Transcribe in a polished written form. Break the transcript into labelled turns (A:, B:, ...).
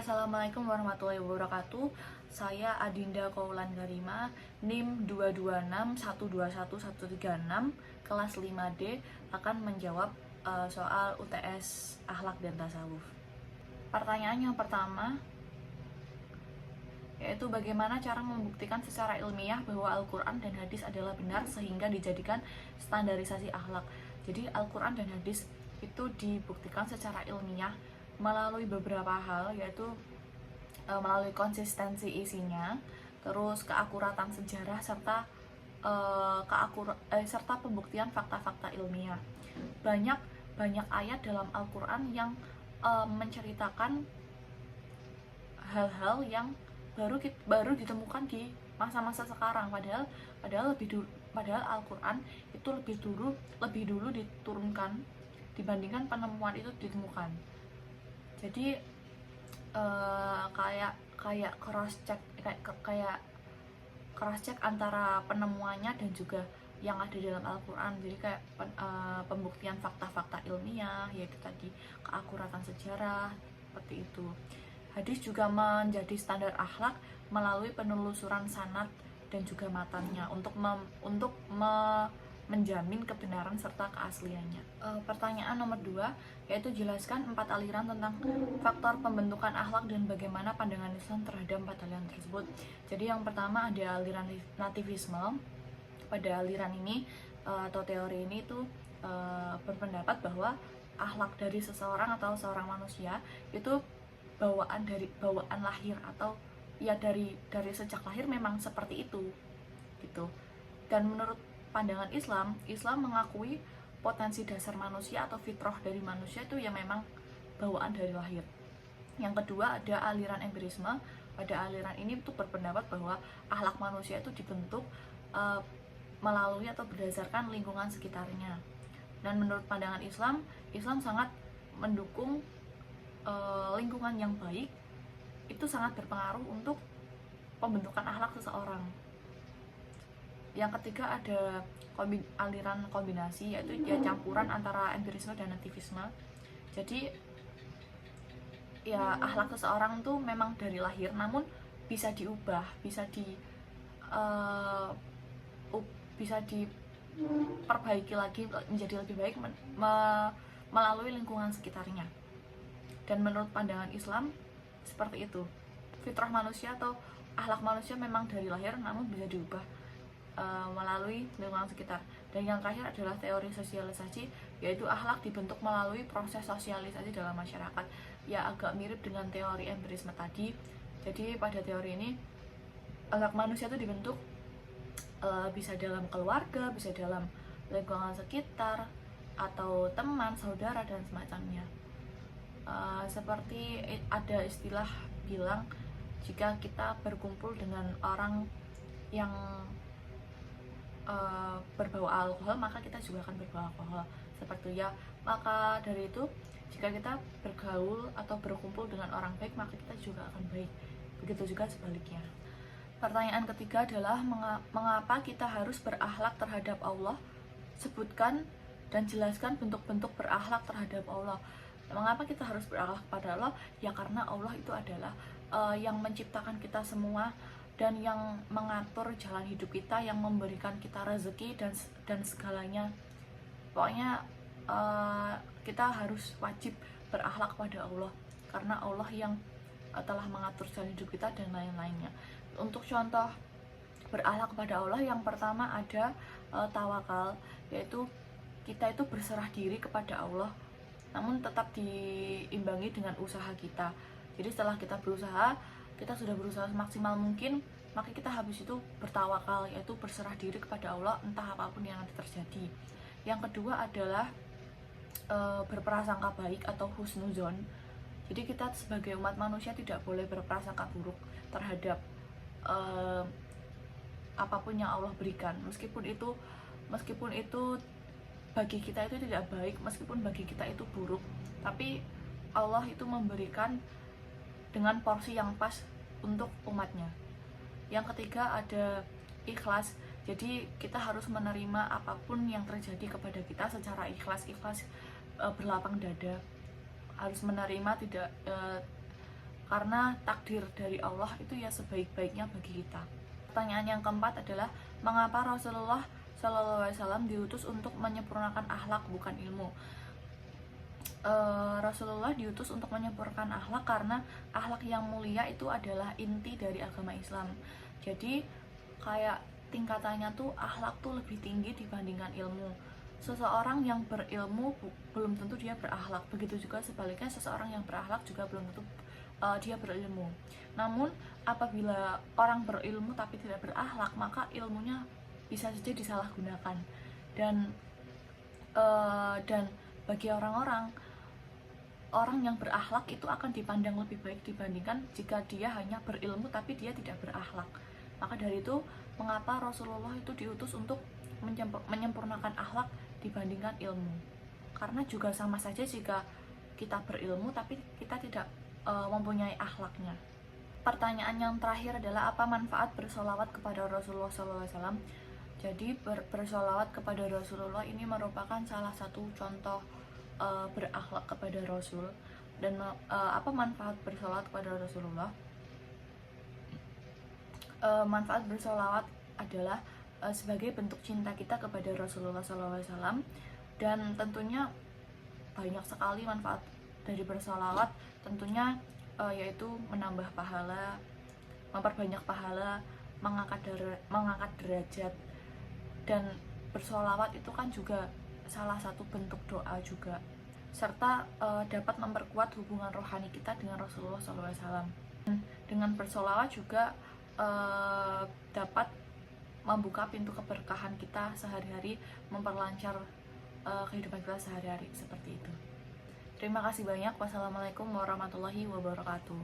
A: Assalamualaikum warahmatullahi wabarakatuh. Saya Adinda Kaulan Garima, NIM 226121136, kelas 5D, akan menjawab soal UTS Akhlak dan Tasawuf. Pertanyaan yang pertama yaitu bagaimana cara membuktikan secara ilmiah bahwa Al-Quran dan hadis adalah benar sehingga dijadikan standarisasi akhlak. Jadi Al-Quran dan hadis itu dibuktikan secara ilmiah melalui beberapa hal, yaitu melalui konsistensi isinya, terus keakuratan sejarah, serta serta pembuktian fakta-fakta ilmiah. Banyak ayat dalam Al-Quran yang menceritakan hal-hal yang baru ditemukan di masa-masa sekarang, padahal Al-Quran itu lebih dulu diturunkan dibandingkan penemuan itu ditemukan. Jadi kayak cross check antara penemuannya dan juga yang ada dalam Al-Quran. Jadi kayak pembuktian fakta-fakta ilmiah, yaitu tadi keakuratan sejarah, seperti itu. Hadis juga menjadi standar akhlak melalui penelusuran sanad dan juga matannya untuk menjamin kebenaran serta keasliannya. Pertanyaan nomor 2 yaitu jelaskan 4 aliran tentang faktor pembentukan akhlak dan bagaimana pandangan Islam terhadap 4 aliran tersebut. Jadi yang pertama ada aliran nativisme. Pada aliran ini atau teori ini itu berpendapat bahwa akhlak dari seseorang atau seorang manusia itu bawaan lahir, atau ya dari sejak lahir memang seperti itu gitu. Dan menurut pandangan Islam mengakui potensi dasar manusia atau fitrah dari manusia itu ya memang bawaan dari lahir. Yang kedua ada aliran empirisme. Pada aliran ini itu berpendapat bahwa akhlak manusia itu dibentuk melalui atau berdasarkan lingkungan sekitarnya. Dan menurut pandangan Islam sangat mendukung lingkungan yang baik itu sangat berpengaruh untuk pembentukan akhlak seseorang. Yang ketiga ada aliran kombinasi, yaitu ya campuran antara empirisme dan nativisme. Jadi ya akhlak seseorang tuh memang dari lahir, namun bisa diubah, bisa diperbaiki lagi menjadi lebih baik melalui lingkungan sekitarnya. Dan menurut pandangan Islam seperti itu, fitrah manusia atau akhlak manusia memang dari lahir, namun bisa diubah melalui lingkungan sekitar. Dan yang terakhir adalah teori sosialisasi, yaitu akhlak dibentuk melalui proses sosialisasi dalam masyarakat. Ya agak mirip dengan teori empirisme tadi. Jadi pada teori ini akhlak manusia itu dibentuk bisa dalam keluarga, bisa dalam lingkungan sekitar, atau teman, saudara, dan semacamnya. Seperti ada istilah bilang, jika kita berkumpul dengan orang yang berbau alkohol, maka kita juga akan berbau alkohol. Seperti ya, maka dari itu jika kita bergaul atau berkumpul dengan orang baik, maka kita juga akan baik. Begitu juga sebaliknya. Pertanyaan ketiga adalah mengapa kita harus berakhlak terhadap Allah? Sebutkan dan jelaskan bentuk-bentuk berakhlak terhadap Allah. Mengapa kita harus berakhlak kepada Allah? Ya karena Allah itu adalah yang menciptakan kita semua dan yang mengatur jalan hidup kita, yang memberikan kita rezeki dan segalanya. Pokoknya kita harus wajib berakhlak kepada Allah karena Allah yang telah mengatur jalan hidup kita dan lain-lainnya. Untuk contoh berakhlak kepada Allah, yang pertama ada tawakal, yaitu kita itu berserah diri kepada Allah, namun tetap diimbangi dengan usaha kita. Jadi setelah kita sudah berusaha semaksimal mungkin, maka kita habis itu bertawakal, yaitu berserah diri kepada Allah entah apapun yang nanti terjadi. Yang kedua adalah berprasangka baik atau husnuzon. Jadi kita sebagai umat manusia tidak boleh berprasangka buruk terhadap apapun yang Allah berikan, meskipun itu bagi kita itu tidak baik, meskipun bagi kita itu buruk, tapi Allah itu memberikan dengan porsi yang pas untuk umatnya. Yang ketiga ada ikhlas. Jadi kita harus menerima apapun yang terjadi kepada kita secara ikhlas berlapang dada. Harus menerima, tidak karena takdir dari Allah itu ya sebaik-baiknya bagi kita. Pertanyaan yang keempat adalah mengapa Rasulullah Shallallahu Alaihi Wasallam diutus untuk menyempurnakan akhlak bukan ilmu. Rasulullah diutus untuk menyempurnakan akhlak karena akhlak yang mulia itu adalah inti dari agama Islam. Jadi kayak tingkatannya tuh akhlak tuh lebih tinggi dibandingkan ilmu. Seseorang yang berilmu belum tentu dia berakhlak. Begitu juga sebaliknya, seseorang yang berakhlak juga belum tentu dia berilmu. Namun apabila orang berilmu tapi tidak berakhlak, maka ilmunya bisa saja disalahgunakan. Dan bagi orang yang berakhlak itu akan dipandang lebih baik dibandingkan jika dia hanya berilmu tapi dia tidak berakhlak. Maka dari itu, mengapa Rasulullah itu diutus untuk menyempurnakan akhlak dibandingkan ilmu? Karena juga sama saja jika kita berilmu tapi kita tidak mempunyai akhlaknya. Pertanyaan yang terakhir adalah apa manfaat bersolawat kepada Rasulullah SAW? Jadi bersolawat kepada Rasulullah ini merupakan salah satu contoh berakhlak kepada Rasul. Dan apa manfaat bersolawat kepada Rasulullah? Manfaat bersolawat adalah sebagai bentuk cinta kita kepada Rasulullah SAW, dan tentunya banyak sekali manfaat dari bersolawat. Tentunya yaitu menambah pahala, memperbanyak pahala, mengangkat derajat. Dan bersolawat itu kan juga salah satu bentuk doa juga, serta dapat memperkuat hubungan rohani kita dengan Rasulullah SAW. Dengan bersolawat juga dapat membuka pintu keberkahan kita sehari-hari, memperlancar kehidupan kita sehari-hari, seperti itu. Terima kasih banyak. Wassalamualaikum warahmatullahi wabarakatuh.